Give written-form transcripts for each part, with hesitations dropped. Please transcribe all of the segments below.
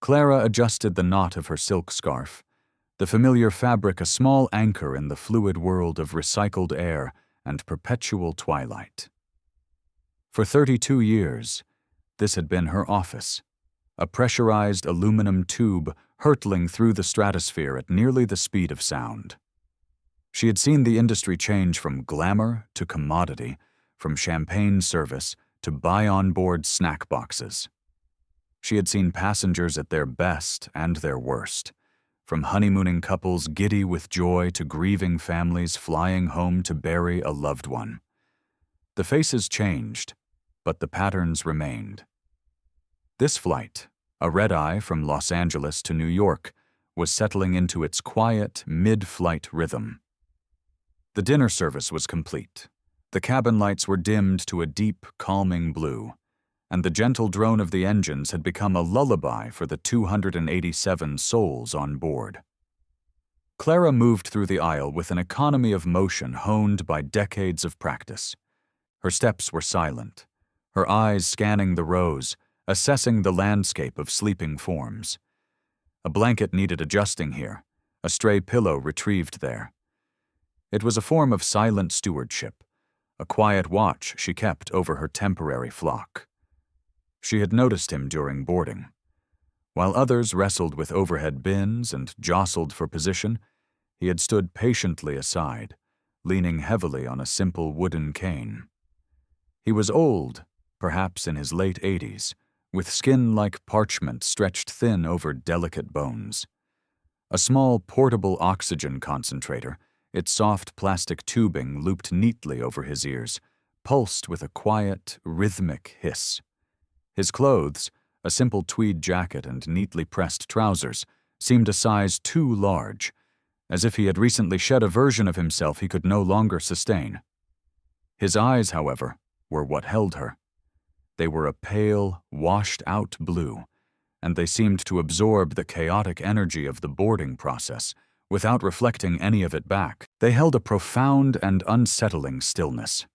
Clara adjusted the knot of her silk scarf, the familiar fabric a small anchor in the fluid world of recycled air and perpetual twilight. For 32 years, this had been her office, a pressurized aluminum tube hurtling through the stratosphere at nearly the speed of sound. She had seen the industry change from glamour to commodity, from champagne service to buy-on-board snack boxes. She had seen passengers at their best and their worst, from honeymooning couples giddy with joy to grieving families flying home to bury a loved one. The faces changed, but the patterns remained. This flight, a red-eye from Los Angeles to New York, was settling into its quiet, mid-flight rhythm. The dinner service was complete. The cabin lights were dimmed to a deep, calming blue, and the gentle drone of the engines had become a lullaby for the 287 souls on board. Clara moved through the aisle with an economy of motion honed by decades of practice. Her steps were silent, her eyes scanning the rows, assessing the landscape of sleeping forms. A blanket needed adjusting here, a stray pillow retrieved there. It was a form of silent stewardship, a quiet watch she kept over her temporary flock. She had noticed him during boarding. While others wrestled with overhead bins and jostled for position, he had stood patiently aside, leaning heavily on a simple wooden cane. He was old, perhaps in his late 80s, with skin like parchment stretched thin over delicate bones. A small portable oxygen concentrator, its soft plastic tubing looped neatly over his ears, pulsed with a quiet, rhythmic hiss. His clothes, a simple tweed jacket and neatly pressed trousers, seemed a size too large, as if he had recently shed a version of himself he could no longer sustain. His eyes, however, were what held her. They were a pale, washed-out blue, and they seemed to absorb the chaotic energy of the boarding process without reflecting any of it back. They held a profound and unsettling stillness.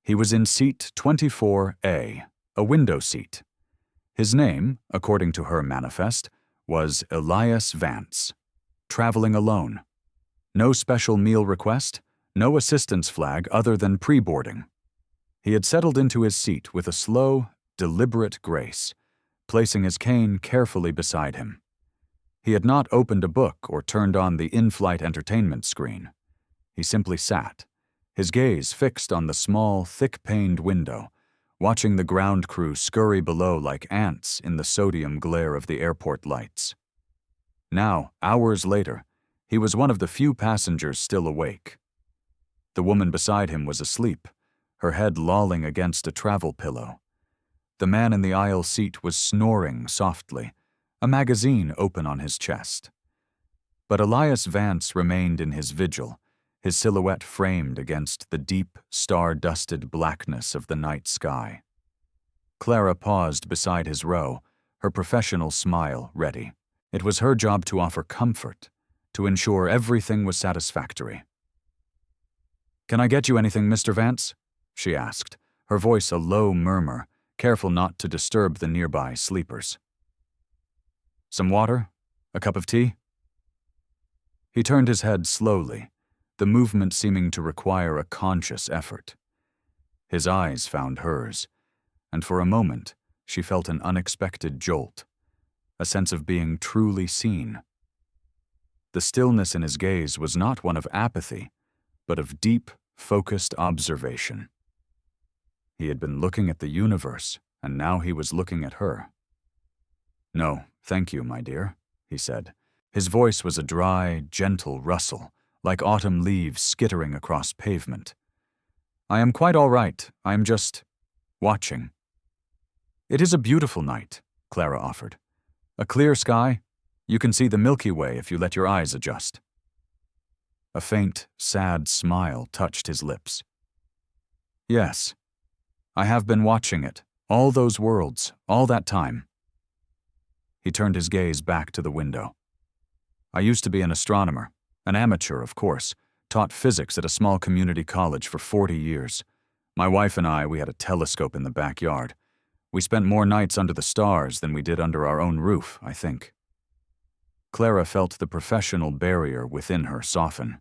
He was in seat 24A, a window seat. His name, according to her manifest, was Elias Vance. Traveling alone. No special meal request, no assistance flag other than pre-boarding. He had settled into his seat with a slow, deliberate grace, placing his cane carefully beside him. He had not opened a book or turned on the in-flight entertainment screen. He simply sat, his gaze fixed on the small, thick-paned window, watching the ground crew scurry below like ants in the sodium glare of the airport lights. Now, hours later, he was one of the few passengers still awake. The woman beside him was asleep, her head lolling against a travel pillow. The man in the aisle seat was snoring softly, a magazine open on his chest. But Elias Vance remained in his vigil, his silhouette framed against the deep, star-dusted blackness of the night sky. Clara paused beside his row, her professional smile ready. It was her job to offer comfort, to ensure everything was satisfactory. "Can I get you anything, Mr. Vance?" she asked, her voice a low murmur, careful not to disturb the nearby sleepers. "Some water? A cup of tea?" He turned his head slowly, the movement seeming to require a conscious effort. His eyes found hers, and for a moment she felt an unexpected jolt, a sense of being truly seen. The stillness in his gaze was not one of apathy, but of deep, focused observation. He had been looking at the universe, and now he was looking at her. "No, thank you, my dear," he said. His voice was a dry, gentle rustle, like autumn leaves skittering across pavement. "I am quite all right. I am just watching." "It is a beautiful night," Clara offered. "A clear sky. You can see the Milky Way if you let your eyes adjust." A faint, sad smile touched his lips. "Yes, I have been watching it, all those worlds, all that time." He turned his gaze back to the window. "I used to be an astronomer, an amateur, of course, taught physics at a small community college for 40 years. My wife and I, we had a telescope in the backyard. We spent more nights under the stars than we did under our own roof, I think. Clara felt the professional barrier within her soften.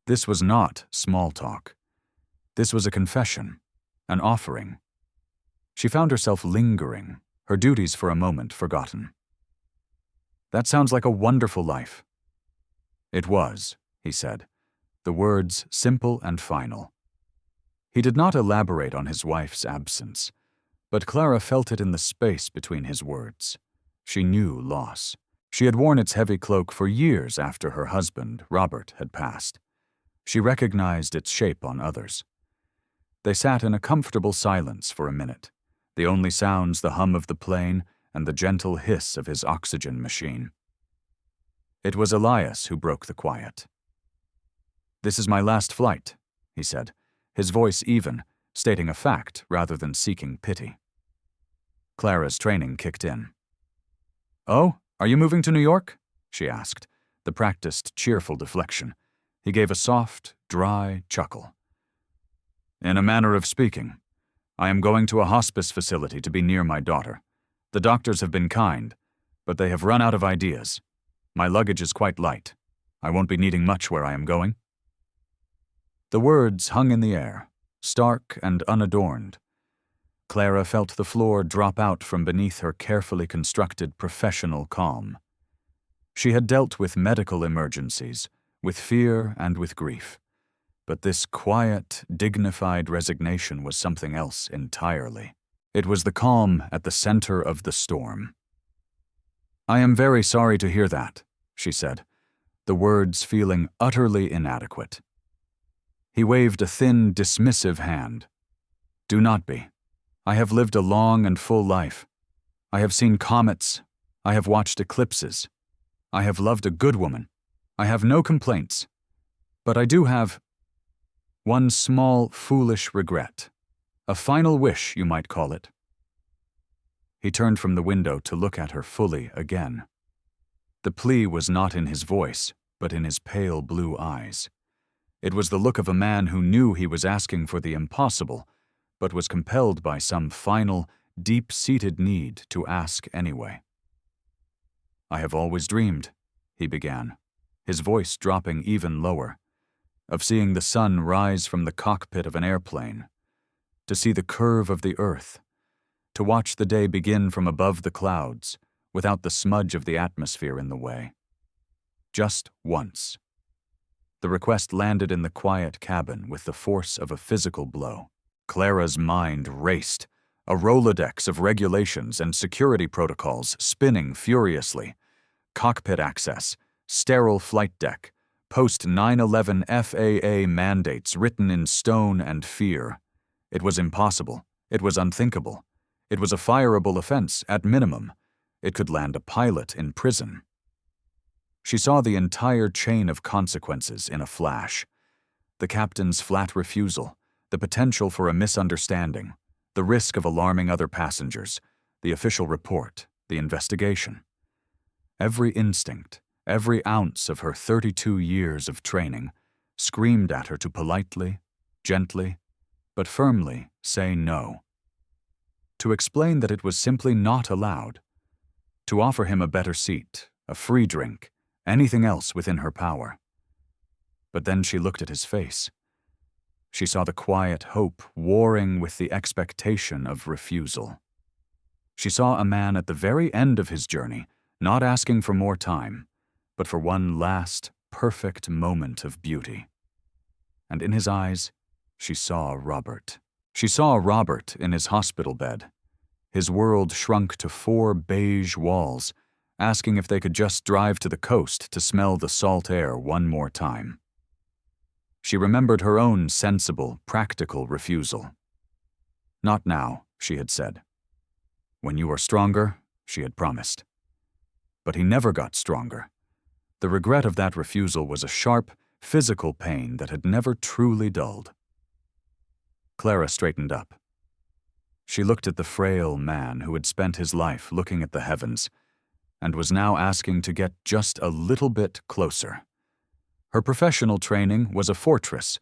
This was not small talk. This was a confession, an offering. She found herself lingering, her duties for a moment forgotten. That sounds like a wonderful life. It was, he said, the words simple and final. He did not elaborate on his wife's absence, but Clara felt it in the space between his words. She knew loss. She had worn its heavy cloak for years after her husband, Robert, had passed. She recognized its shape on others. They sat in a comfortable silence for a minute, the only sounds the hum of the plane and the gentle hiss of his oxygen machine. It was Elias who broke the quiet. "This is my last flight," he said, his voice even, stating a fact rather than seeking pity. Clara's training kicked in. "Oh, are you moving to New York?" she asked, the practiced, cheerful deflection. He gave a soft, dry chuckle. "In a manner of speaking. I am going to a hospice facility to be near my daughter. The doctors have been kind, but they have run out of ideas. My luggage is quite light. I won't be needing much where I am going." The words hung in the air, stark and unadorned. Clara felt the floor drop out from beneath her carefully constructed professional calm. She had dealt with medical emergencies, with fear and with grief. But this quiet, dignified resignation was something else entirely. It was the calm at the center of the storm. "I am very sorry to hear that," she said, the words feeling utterly inadequate. He waved a thin, dismissive hand. "Do not be. I have lived a long and full life. I have seen comets. I have watched eclipses. I have loved a good woman. I have no complaints. But I do have one small, foolish regret. A final wish, you might call it." He turned from the window to look at her fully again. The plea was not in his voice, but in his pale blue eyes. It was the look of a man who knew he was asking for the impossible, but was compelled by some final, deep-seated need to ask anyway. "I have always dreamed," he began, his voice dropping even lower, "of seeing the sun rise from the cockpit of an airplane, to see the curve of the earth, to watch the day begin from above the clouds, without the smudge of the atmosphere in the way. Just once." The request landed in the quiet cabin with the force of a physical blow. Clara's mind raced, a Rolodex of regulations and security protocols spinning furiously. Cockpit access, sterile flight deck, post-9/11 FAA mandates written in stone and fear. It was impossible. It was unthinkable. It was a fireable offense, at minimum. It could land a pilot in prison. She saw the entire chain of consequences in a flash. The captain's flat refusal, the potential for a misunderstanding, the risk of alarming other passengers, the official report, the investigation. Every instinct, every ounce of her 32 years of training screamed at her to politely, gently, but firmly say no. To explain that it was simply not allowed. To offer him a better seat, a free drink, anything else within her power. But then she looked at his face. She saw the quiet hope warring with the expectation of refusal. She saw a man at the very end of his journey, not asking for more time, but for one last, perfect moment of beauty. And in his eyes, she saw Robert. She saw Robert in his hospital bed. His world shrunk to 4 beige walls, asking if they could just drive to the coast to smell the salt air one more time. She remembered her own sensible, practical refusal. "Not now," she had said. "When you are stronger," she had promised. But he never got stronger. The regret of that refusal was a sharp, physical pain that had never truly dulled. Clara straightened up. She looked at the frail man who had spent his life looking at the heavens and was now asking to get just a little bit closer. Her professional training was a fortress,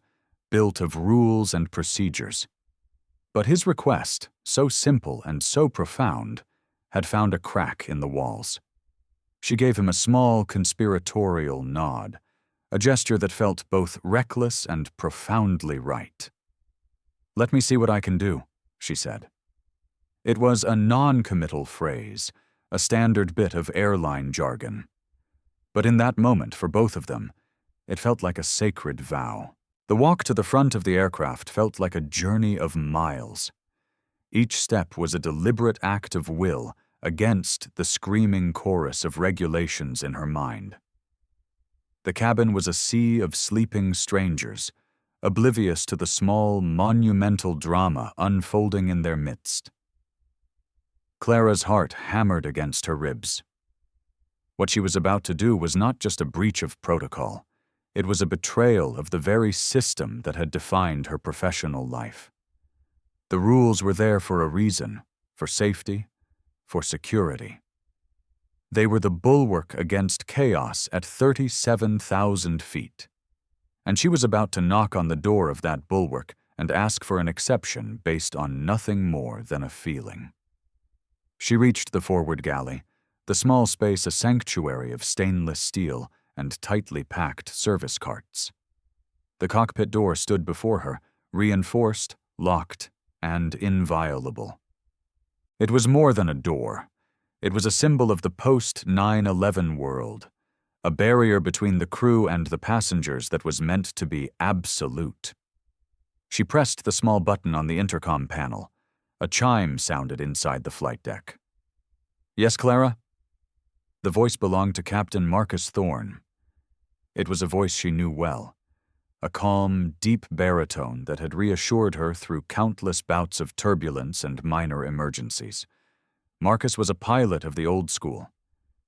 built of rules and procedures. But his request, so simple and so profound, had found a crack in the walls. She gave him a small conspiratorial nod, a gesture that felt both reckless and profoundly right. "Let me see what I can do," she said. It was a non-committal phrase, a standard bit of airline jargon. But in that moment, for both of them, it felt like a sacred vow. The walk to the front of the aircraft felt like a journey of miles. Each step was a deliberate act of will against the screaming chorus of regulations in her mind. The cabin was a sea of sleeping strangers, oblivious to the small, monumental drama unfolding in their midst. Clara's heart hammered against her ribs. What she was about to do was not just a breach of protocol. It was a betrayal of the very system that had defined her professional life. The rules were there for a reason, for safety, for security. They were the bulwark against chaos at 37,000 feet. And she was about to knock on the door of that bulwark and ask for an exception based on nothing more than a feeling. She reached the forward galley, the small space a sanctuary of stainless steel and tightly packed service carts. The cockpit door stood before her, reinforced, locked, and inviolable. It was more than a door. It was a symbol of the post-9/11 world, a barrier between the crew and the passengers that was meant to be absolute. She pressed the small button on the intercom panel. A chime sounded inside the flight deck. "Yes, Clara?" The voice belonged to Captain Marcus Thorne. It was a voice she knew well, a calm, deep baritone that had reassured her through countless bouts of turbulence and minor emergencies. Marcus was a pilot of the old school,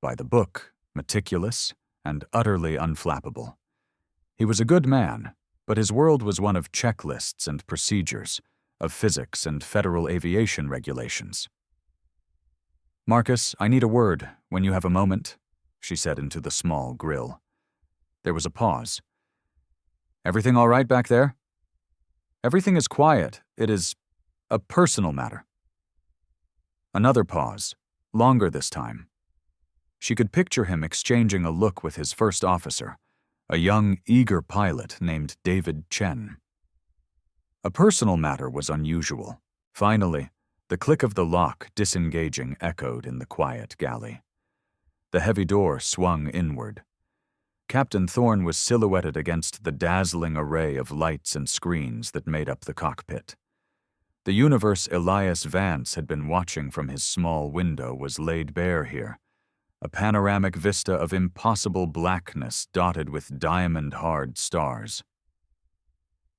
by the book, meticulous, and utterly unflappable. He was a good man, but his world was one of checklists and procedures, of physics and federal aviation regulations. "Marcus, I need a word, when you have a moment," she said into the small grill. There was a pause. "Everything all right back there?" "Everything is quiet. It is a personal matter." Another pause, longer this time. She could picture him exchanging a look with his first officer, a young, eager pilot named David Chen. A personal matter was unusual. Finally, the click of the lock disengaging echoed in the quiet galley. The heavy door swung inward. Captain Thorne was silhouetted against the dazzling array of lights and screens that made up the cockpit. The universe Elias Vance had been watching from his small window was laid bare here, a panoramic vista of impossible blackness dotted with diamond-hard stars.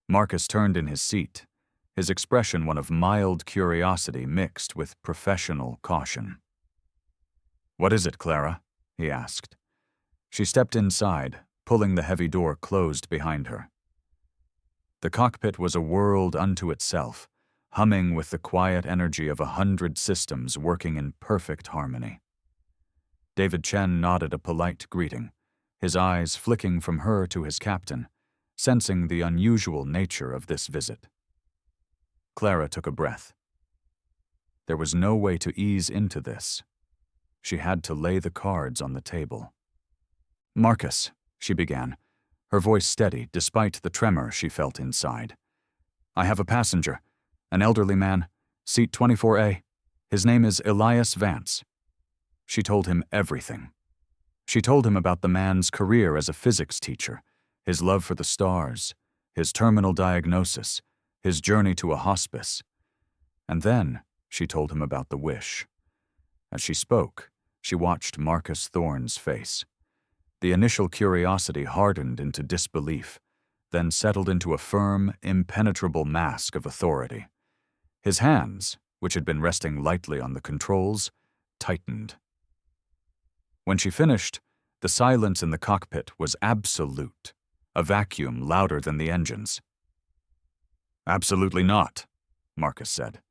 Marcus turned in his seat, his expression one of mild curiosity mixed with professional caution. "What is it, Clara?" he asked. She stepped inside, pulling the heavy door closed behind her. The cockpit was a world unto itself, humming with the quiet energy of 100 systems working in perfect harmony. David Chen nodded a polite greeting, his eyes flicking from her to his captain, sensing the unusual nature of this visit. Clara took a breath. There was no way to ease into this. She had to lay the cards on the table. "Marcus," she began, her voice steady despite the tremor she felt inside. "I have a passenger, an elderly man, seat 24A. His name is Elias Vance." She told him everything. She told him about the man's career as a physics teacher, his love for the stars, his terminal diagnosis, his journey to a hospice. And then she told him about the wish. As she spoke, she watched Marcus Thorne's face. The initial curiosity hardened into disbelief, then settled into a firm, impenetrable mask of authority. His hands, which had been resting lightly on the controls, tightened. When she finished, the silence in the cockpit was absolute, a vacuum louder than the engines. "Absolutely not," Marcus said.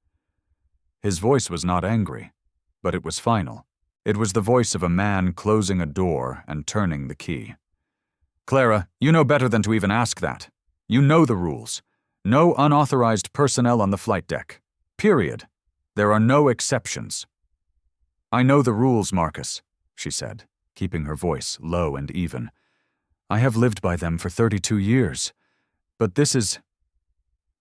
His voice was not angry, but it was final. It was the voice of a man closing a door and turning the key. "Clara, you know better than to even ask that. You know the rules. No unauthorized personnel on the flight deck. Period. There are no exceptions. I know the rules, Marcus, she said, keeping her voice low and even. I have lived by them for 32 years. But this is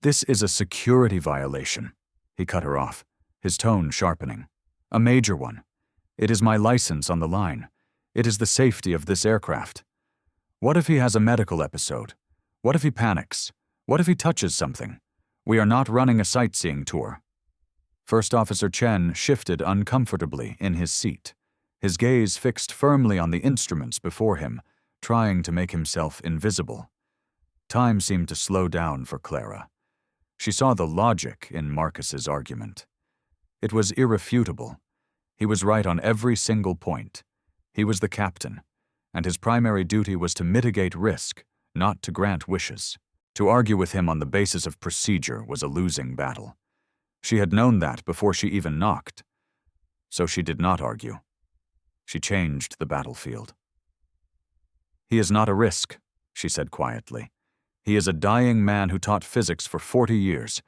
a security violation. He cut her off, his tone sharpening. A major one. It is my license on the line. It is the safety of this aircraft. What if he has a medical episode? What if he panics? What if he touches something? We are not running a sightseeing tour. First Officer Chen shifted uncomfortably in his seat, his gaze fixed firmly on the instruments before him, trying to make himself invisible. Time seemed to slow down for Clara. She saw the logic in Marcus's argument. It was irrefutable. He was right on every single point. He was the captain, and his primary duty was to mitigate risk, not to grant wishes. To argue with him on the basis of procedure was a losing battle. She had known that before she even knocked. So she did not argue. She changed the battlefield. He is not a risk, she said quietly. He is a dying man who taught physics for 40 years.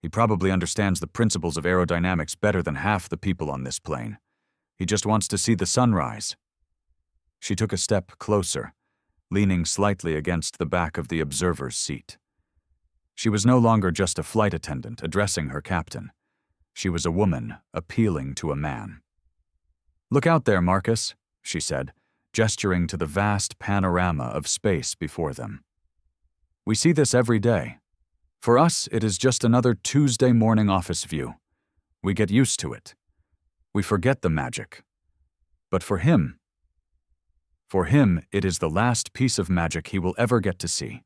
He probably understands the principles of aerodynamics better than half the people on this plane. He just wants to see the sunrise. She took a step closer, leaning slightly against the back of the observer's seat. She was no longer just a flight attendant addressing her captain. She was a woman appealing to a man. Look out there, Marcus, she said, gesturing to the vast panorama of space before them. We see this every day. For us, it is just another Tuesday morning office view. We get used to it. We forget the magic. But for him, it is the last piece of magic he will ever get to see.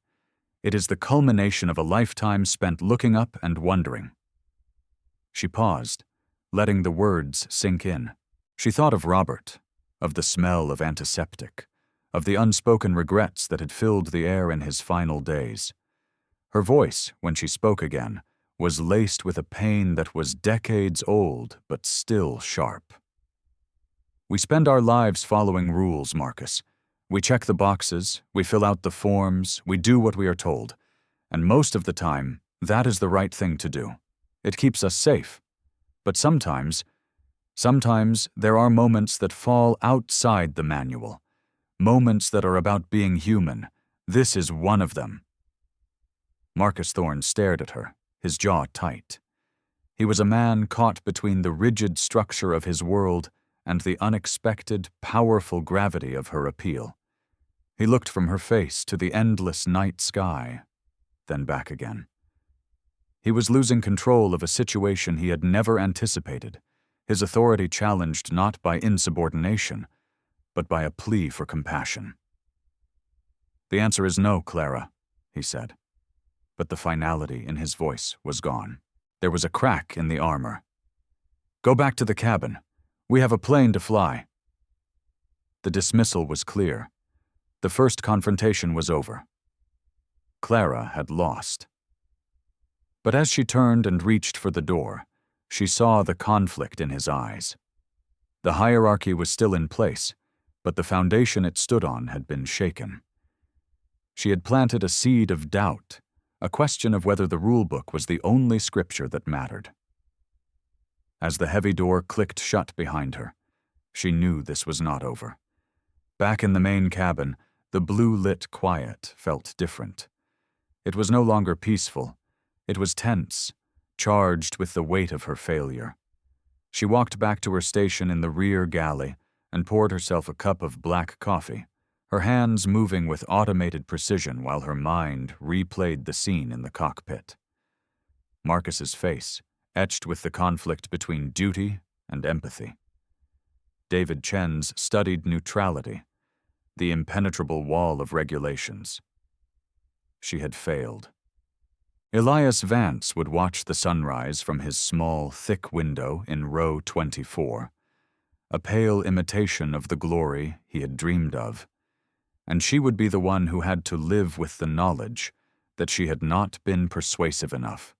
It is the culmination of a lifetime spent looking up and wondering. She paused, letting the words sink in. She thought of Robert, of the smell of antiseptic, of the unspoken regrets that had filled the air in his final days. Her voice, when she spoke again, was laced with a pain that was decades old but still sharp. We spend our lives following rules, Marcus. We check the boxes, we fill out the forms, we do what we are told. And most of the time, that is the right thing to do. It keeps us safe. But sometimes there are moments that fall outside the manual. Moments that are about being human. This is one of them. Marcus Thorne stared at her, his jaw tight. He was a man caught between the rigid structure of his world and the unexpected, powerful gravity of her appeal. He looked from her face to the endless night sky, then back again. He was losing control of a situation he had never anticipated, his authority challenged not by insubordination, but by a plea for compassion. The answer is no, Clara, he said, but the finality in his voice was gone. There was a crack in the armor. Go back to the cabin. We have a plane to fly. The dismissal was clear. The first confrontation was over. Clara had lost. But as she turned and reached for the door, she saw the conflict in his eyes. The hierarchy was still in place, but the foundation it stood on had been shaken. She had planted a seed of doubt, a question of whether the rulebook was the only scripture that mattered. As the heavy door clicked shut behind her, she knew this was not over. Back in the main cabin, the blue-lit quiet felt different. It was no longer peaceful. It was tense, charged with the weight of her failure. She walked back to her station in the rear galley and poured herself a cup of black coffee, her hands moving with automated precision while her mind replayed the scene in the cockpit. Marcus's face, etched with the conflict between duty and empathy. David Chen's studied neutrality, the impenetrable wall of regulations. She had failed. Elias Vance would watch the sunrise from his small, thick window in row 24, a pale imitation of the glory he had dreamed of, and she would be the one who had to live with the knowledge that she had not been persuasive enough,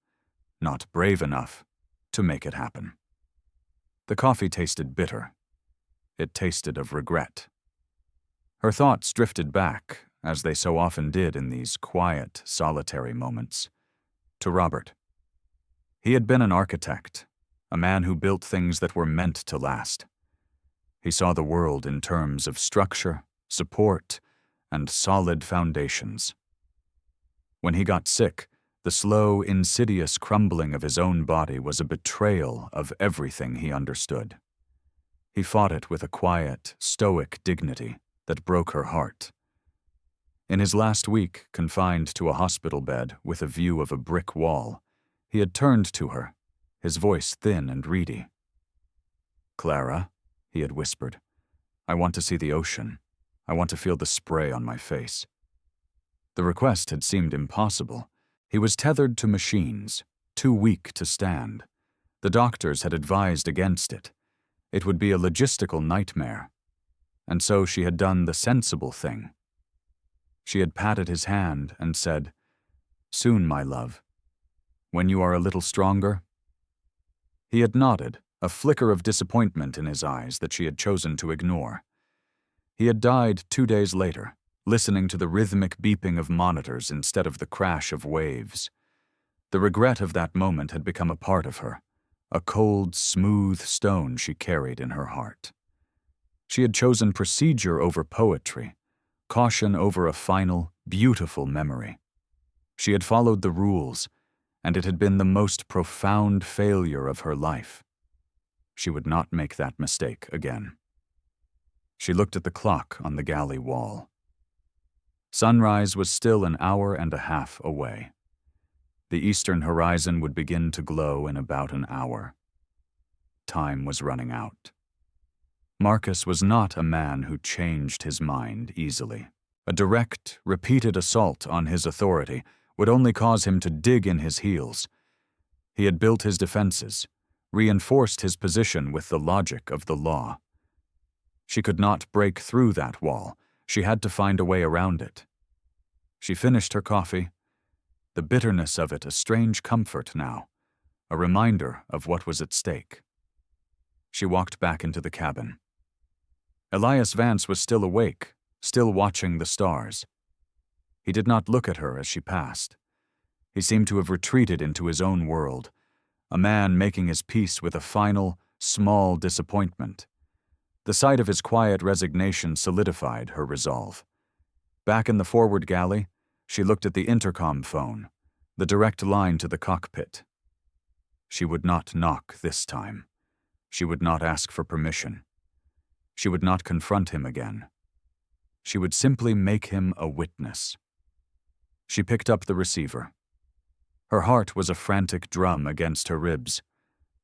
not brave enough, to make it happen. The coffee tasted bitter. It tasted of regret. Her thoughts drifted back, as they so often did in these quiet, solitary moments, to Robert. He had been an architect, a man who built things that were meant to last. He saw the world in terms of structure, support, and solid foundations. When he got sick, the slow, insidious crumbling of his own body was a betrayal of everything he understood. He fought it with a quiet, stoic dignity that broke her heart. In his last week, confined to a hospital bed with a view of a brick wall, he had turned to her, his voice thin and reedy. "Clara," he had whispered, "I want to see the ocean. I want to feel the spray on my face." The request had seemed impossible. He was tethered to machines, too weak to stand. The doctors had advised against it. It would be a logistical nightmare. And so she had done the sensible thing. She had patted his hand and said, "Soon, my love. When you are a little stronger." He had nodded, a flicker of disappointment in his eyes that she had chosen to ignore. He had died 2 days later, listening to the rhythmic beeping of monitors instead of the crash of waves. The regret of that moment had become a part of her, a cold, smooth stone she carried in her heart. She had chosen procedure over poetry, caution over a final, beautiful memory. She had followed the rules, and it had been the most profound failure of her life. She would not make that mistake again. She looked at the clock on the galley wall. Sunrise was still an hour and a half away. The eastern horizon would begin to glow in about an hour. Time was running out. Marcus was not a man who changed his mind easily. A direct, repeated assault on his authority would only cause him to dig in his heels. He had built his defenses, reinforced his position with the logic of the law. She could not break through that wall. She had to find a way around it. She finished her coffee, the bitterness of it a strange comfort now, a reminder of what was at stake. She walked back into the cabin. Elias Vance was still awake, still watching the stars. He did not look at her as she passed. He seemed to have retreated into his own world, a man making his peace with a final, small disappointment. The sight of his quiet resignation solidified her resolve. Back in the forward galley, she looked at the intercom phone, the direct line to the cockpit. She would not knock this time. She would not ask for permission. She would not confront him again. She would simply make him a witness. She picked up the receiver. Her heart was a frantic drum against her ribs,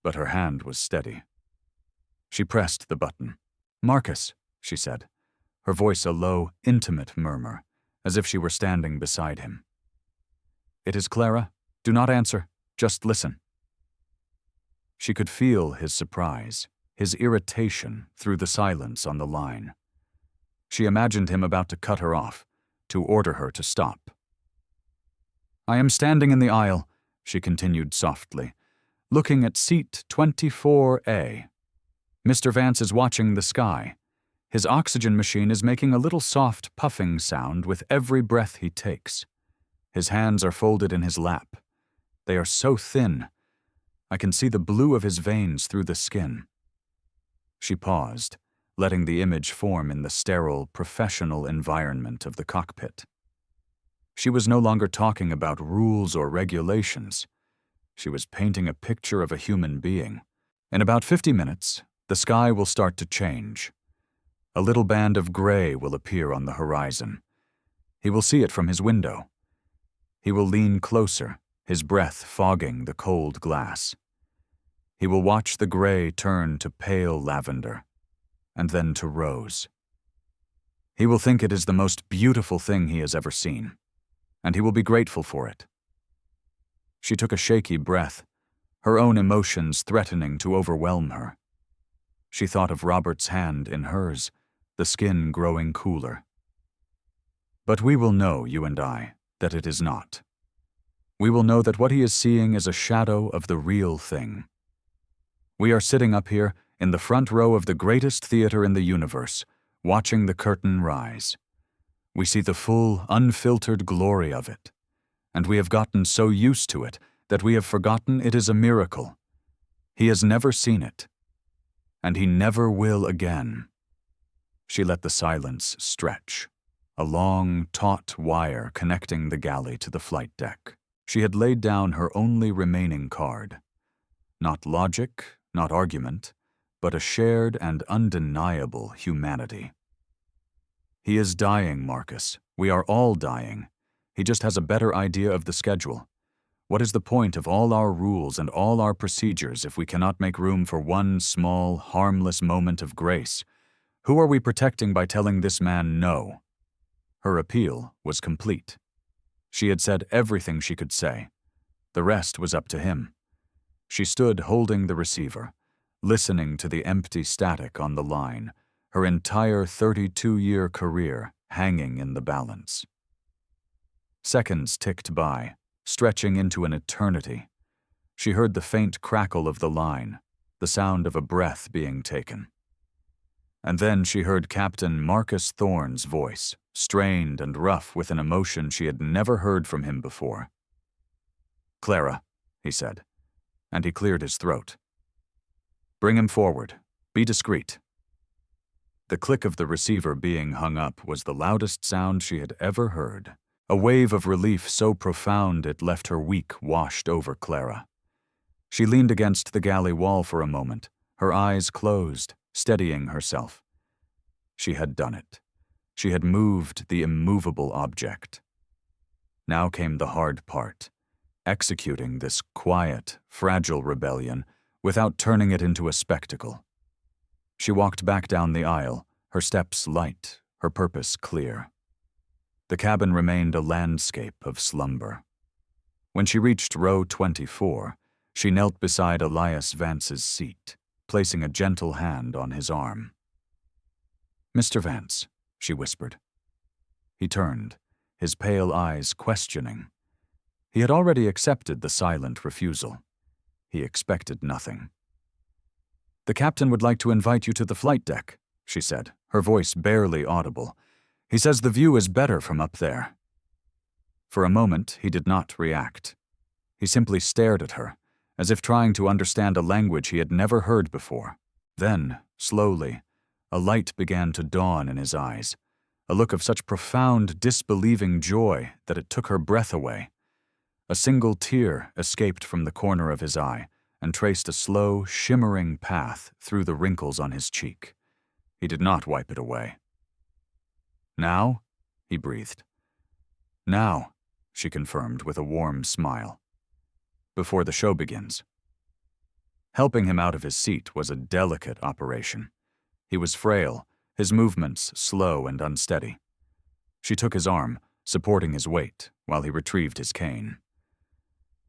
but her hand was steady. She pressed the button. "Marcus," she said, her voice a low, intimate murmur, as if she were standing beside him. "It is Clara. Do not answer. Just listen." She could feel his surprise, his irritation through the silence on the line. She imagined him about to cut her off, to order her to stop. "I am standing in the aisle," she continued softly, "looking at seat 24A. Mr. Vance is watching the sky. His oxygen machine is making a little soft puffing sound with every breath he takes. His hands are folded in his lap. They are so thin. I can see the blue of his veins through the skin." She paused, letting the image form in the sterile, professional environment of the cockpit. She was no longer talking about rules or regulations. She was painting a picture of a human being. In about 50 minutes, the sky will start to change. A little band of gray will appear on the horizon. He will see it from his window. He will lean closer, his breath fogging the cold glass. He will watch the gray turn to pale lavender, and then to rose. He will think it is the most beautiful thing he has ever seen, and he will be grateful for it. She took a shaky breath, her own emotions threatening to overwhelm her. She thought of Robert's hand in hers, the skin growing cooler. "But we will know, you and I, that it is not. We will know that what he is seeing is a shadow of the real thing. We are sitting up here in the front row of the greatest theater in the universe, watching the curtain rise. We see the full, unfiltered glory of it, and we have gotten so used to it that we have forgotten it is a miracle. He has never seen it, and he never will again." She let the silence stretch, a long, taut wire connecting the galley to the flight deck. She had laid down her only remaining card. Not logic, not argument, but a shared and undeniable humanity. "He is dying, Marcus. We are all dying. He just has a better idea of the schedule. What is the point of all our rules and all our procedures if we cannot make room for one small, harmless moment of grace? Who are we protecting by telling this man no?" Her appeal was complete. She had said everything she could say. The rest was up to him. She stood holding the receiver, listening to the empty static on the line, her entire 32-year career hanging in the balance. Seconds ticked by, stretching into an eternity. She heard the faint crackle of the line, the sound of a breath being taken. And then she heard Captain Marcus Thorne's voice, strained and rough with an emotion she had never heard from him before. "Clara," he said, and he cleared his throat. "Bring him forward. Be discreet." The click of the receiver being hung up was the loudest sound she had ever heard. A wave of relief so profound it left her weak washed over Clara. She leaned against the galley wall for a moment, her eyes closed, steadying herself. She had done it. She had moved the immovable object. Now came the hard part, executing this quiet, fragile rebellion without turning it into a spectacle. She walked back down the aisle, her steps light, her purpose clear. The cabin remained a landscape of slumber. When she reached row 24, she knelt beside Elias Vance's seat, placing a gentle hand on his arm. "Mr. Vance," she whispered. He turned, his pale eyes questioning. He had already accepted the silent refusal. He expected nothing. "The captain would like to invite you to the flight deck," she said, her voice barely audible. "He says the view is better from up there." For a moment, he did not react. He simply stared at her, as if trying to understand a language he had never heard before. Then, slowly, a light began to dawn in his eyes, a look of such profound, disbelieving joy that it took her breath away. A single tear escaped from the corner of his eye and traced a slow, shimmering path through the wrinkles on his cheek. He did not wipe it away. "Now?" he breathed. "Now," she confirmed with a warm smile. "Before the show begins." Helping him out of his seat was a delicate operation. He was frail, his movements slow and unsteady. She took his arm, supporting his weight, while he retrieved his cane.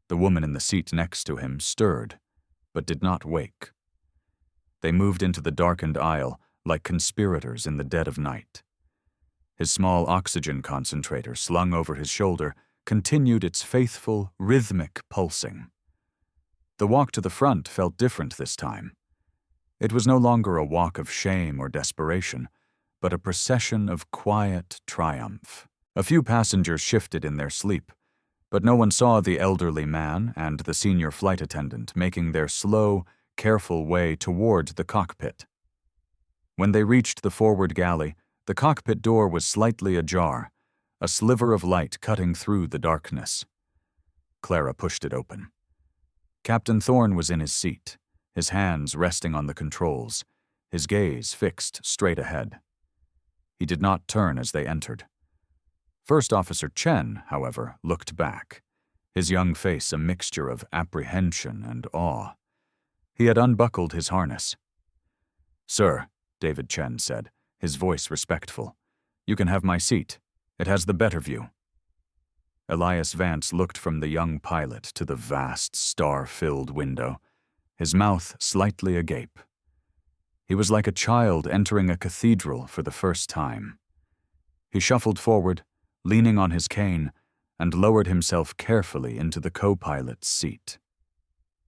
The woman in the seat next to him stirred, but did not wake. They moved into the darkened aisle like conspirators in the dead of night. His small oxygen concentrator slung over his shoulder continued its faithful, rhythmic pulsing. The walk to the front felt different this time. It was no longer a walk of shame or desperation, but a procession of quiet triumph. A few passengers shifted in their sleep, but no one saw the elderly man and the senior flight attendant making their slow, careful way toward the cockpit. When they reached the forward galley, the cockpit door was slightly ajar, a sliver of light cutting through the darkness. Clara pushed it open. Captain Thorne was in his seat, his hands resting on the controls, his gaze fixed straight ahead. He did not turn as they entered. First Officer Chen, however, looked back, his young face a mixture of apprehension and awe. He had unbuckled his harness. "Sir," David Chen said, his voice respectful, "you can have my seat. It has the better view." Elias Vance looked from the young pilot to the vast, star-filled window, his mouth slightly agape. He was like a child entering a cathedral for the first time. He shuffled forward, leaning on his cane, and lowered himself carefully into the co-pilot's seat.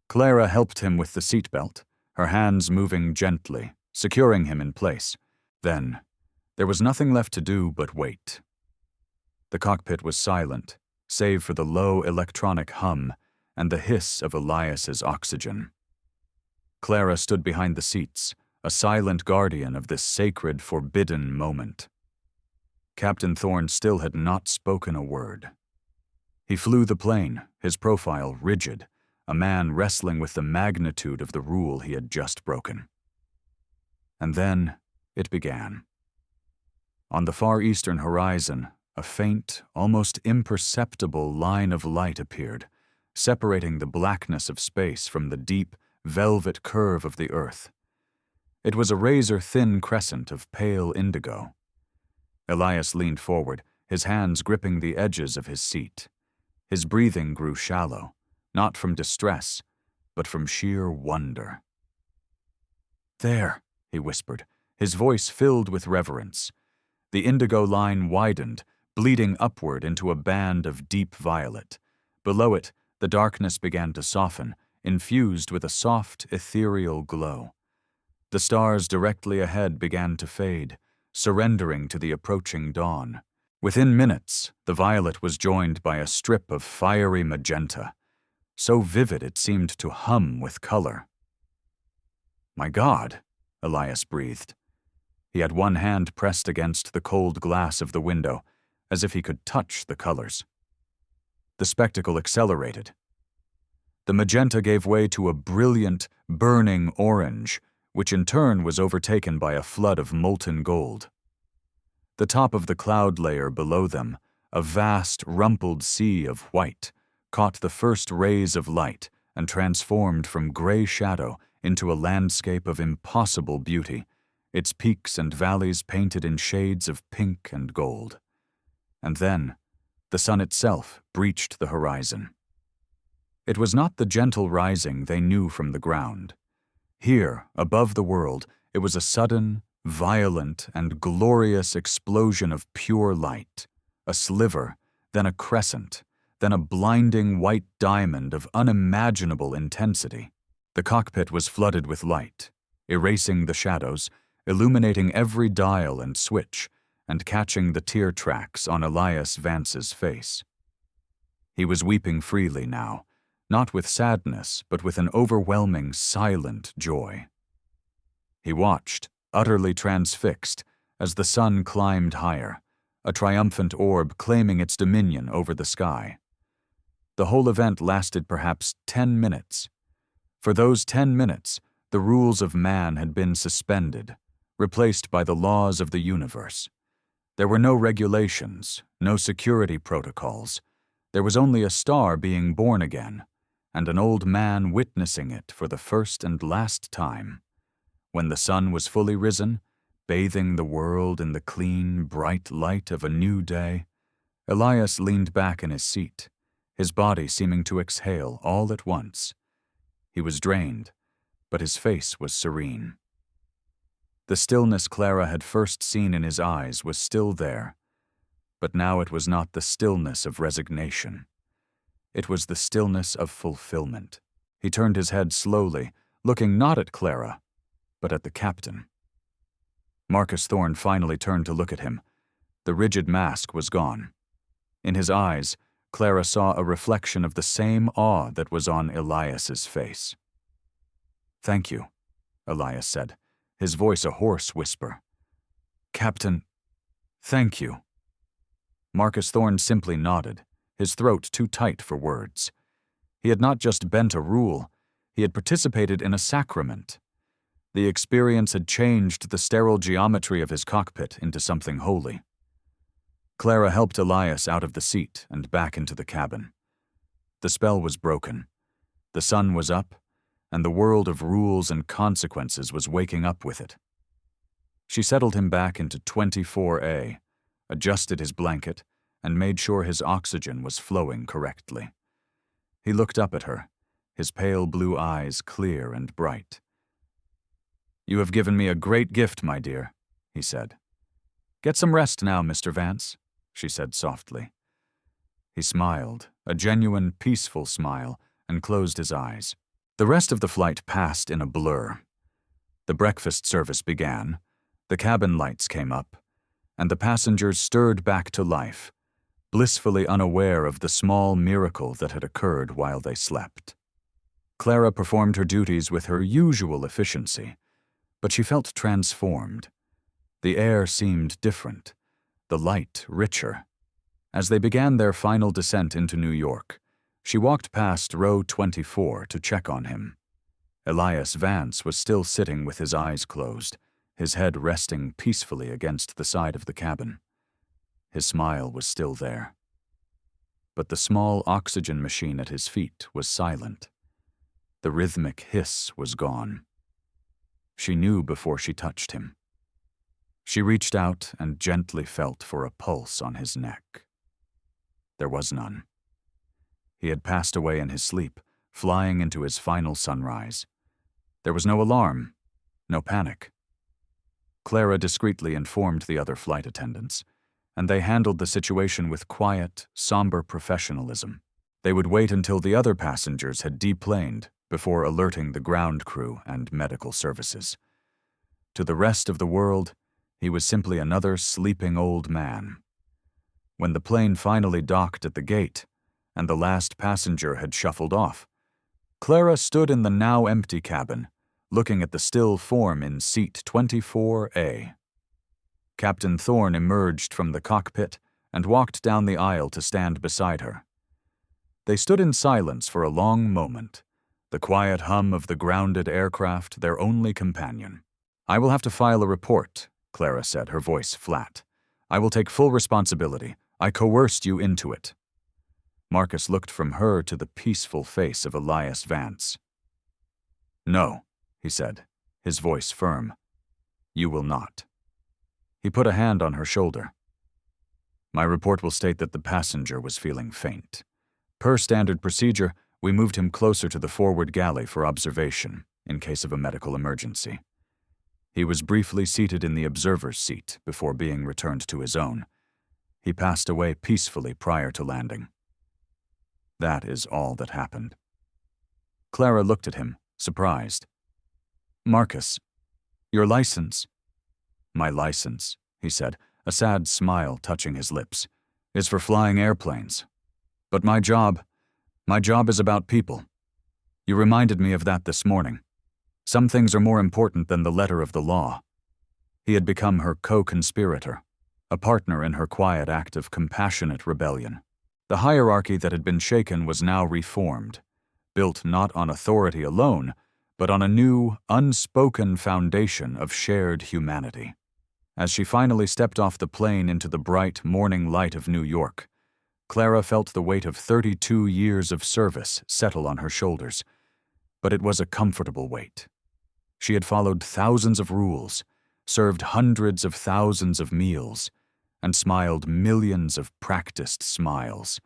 Clara helped him with the seatbelt, her hands moving gently, securing him in place. Then, there was nothing left to do but wait. The cockpit was silent, save for the low electronic hum and the hiss of Elias's oxygen. Clara stood behind the seats, a silent guardian of this sacred, forbidden moment. Captain Thorne still had not spoken a word. He flew the plane, his profile rigid, a man wrestling with the magnitude of the rule he had just broken. And then it began. On the far eastern horizon, a faint, almost imperceptible line of light appeared, separating the blackness of space from the deep, velvet curve of the earth. It was a razor-thin crescent of pale indigo. Elias leaned forward, his hands gripping the edges of his seat. His breathing grew shallow, not from distress, but from sheer wonder. "There," he whispered, his voice filled with reverence. The indigo line widened, bleeding upward into a band of deep violet. Below it, the darkness began to soften, infused with a soft, ethereal glow. The stars directly ahead began to fade, surrendering to the approaching dawn. Within minutes, the violet was joined by a strip of fiery magenta, so vivid it seemed to hum with color. "My God," Elias breathed. He had one hand pressed against the cold glass of the window, as if he could touch the colors. The spectacle accelerated. The magenta gave way to a brilliant, burning orange, which in turn was overtaken by a flood of molten gold. The top of the cloud layer below them, a vast, rumpled sea of white, caught the first rays of light and transformed from gray shadow into a landscape of impossible beauty, its peaks and valleys painted in shades of pink and gold. And then, the sun itself breached the horizon. It was not the gentle rising they knew from the ground. Here, above the world, it was a sudden, violent, and glorious explosion of pure light, a sliver, then a crescent, then a blinding white diamond of unimaginable intensity. The cockpit was flooded with light, erasing the shadows, illuminating every dial and switch, and catching the tear tracks on Elias Vance's face. He was weeping freely now, not with sadness, but with an overwhelming, silent joy. He watched, utterly transfixed, as the sun climbed higher, a triumphant orb claiming its dominion over the sky. The whole event lasted perhaps 10 minutes. For those 10 minutes, the rules of man had been suspended, replaced by the laws of the universe. There were no regulations, no security protocols. There was only a star being born again, and an old man witnessing it for the first and last time. When the sun was fully risen, bathing the world in the clean, bright light of a new day, Elias leaned back in his seat, his body seeming to exhale all at once. He was drained, but his face was serene. The stillness Clara had first seen in his eyes was still there, but now it was not the stillness of resignation. It was the stillness of fulfillment. He turned his head slowly, looking not at Clara, but at the captain. Marcus Thorne finally turned to look at him. The rigid mask was gone. In his eyes, Clara saw a reflection of the same awe that was on Elias's face. "Thank you," Elias said, his voice a hoarse whisper. "Captain, thank you." Marcus Thorne simply nodded, his throat too tight for words. He had not just bent a rule, he had participated in a sacrament. The experience had changed the sterile geometry of his cockpit into something holy. Clara helped Elias out of the seat and back into the cabin. The spell was broken. The sun was up, and the world of rules and consequences was waking up with it. She settled him back into 24A, adjusted his blanket, and made sure his oxygen was flowing correctly. He looked up at her, his pale blue eyes clear and bright. "You have given me a great gift, my dear," he said. "Get some rest now, Mr. Vance," she said softly. He smiled, a genuine, peaceful smile, and closed his eyes. The rest of the flight passed in a blur. The breakfast service began, the cabin lights came up, and the passengers stirred back to life, blissfully unaware of the small miracle that had occurred while they slept. Clara performed her duties with her usual efficiency, but she felt transformed. The air seemed different, the light richer. As they began their final descent into New York, she walked past row 24 to check on him. Elias Vance was still sitting with his eyes closed, his head resting peacefully against the side of the cabin. His smile was still there. But the small oxygen machine at his feet was silent. The rhythmic hiss was gone. She knew before she touched him. She reached out and gently felt for a pulse on his neck. There was none. He had passed away in his sleep, flying into his final sunrise. There was no alarm, no panic. Clara discreetly informed the other flight attendants, and they handled the situation with quiet, somber professionalism. They would wait until the other passengers had deplaned before alerting the ground crew and medical services. To the rest of the world, he was simply another sleeping old man. When the plane finally docked at the gate, and the last passenger had shuffled off, Clara stood in the now empty cabin, looking at the still form in seat 24A. Captain Thorne emerged from the cockpit and walked down the aisle to stand beside her. They stood in silence for a long moment, the quiet hum of the grounded aircraft their only companion. "I will have to file a report," Clara said, her voice flat. "I will take full responsibility. I coerced you into it." Marcus looked from her to the peaceful face of Elias Vance. "No," he said, his voice firm. "You will not." He put a hand on her shoulder. "My report will state that the passenger was feeling faint. Per standard procedure, we moved him closer to the forward galley for observation, in case of a medical emergency. He was briefly seated in the observer's seat before being returned to his own. He passed away peacefully prior to landing. That is all that happened." Clara looked at him, surprised. "Marcus, your license." "My license," he said, a sad smile touching his lips, "is for flying airplanes. But my job is about people. You reminded me of that this morning. Some things are more important than the letter of the law." He had become her co-conspirator, a partner in her quiet act of compassionate rebellion. The hierarchy that had been shaken was now reformed, built not on authority alone, but on a new, unspoken foundation of shared humanity. As she finally stepped off the plane into the bright morning light of New York, Clara felt the weight of 32 years of service settle on her shoulders, but it was a comfortable weight. She had followed thousands of rules, served hundreds of thousands of meals, and smiled millions of practiced smiles.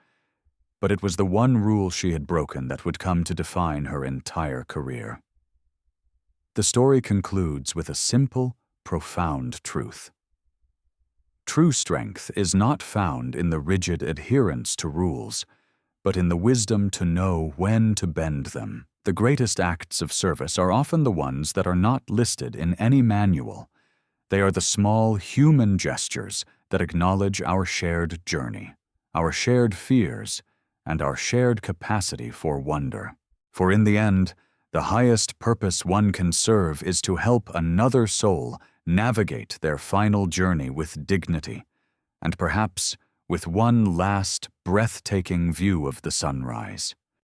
But it was the one rule she had broken that would come to define her entire career. The story concludes with a simple, profound truth. True strength is not found in the rigid adherence to rules, but in the wisdom to know when to bend them. The greatest acts of service are often the ones that are not listed in any manual. They are the small human gestures that acknowledge our shared journey, our shared fears, and our shared capacity for wonder. For in the end, the highest purpose one can serve is to help another soul navigate their final journey with dignity, and perhaps with one last breathtaking view of the sunrise.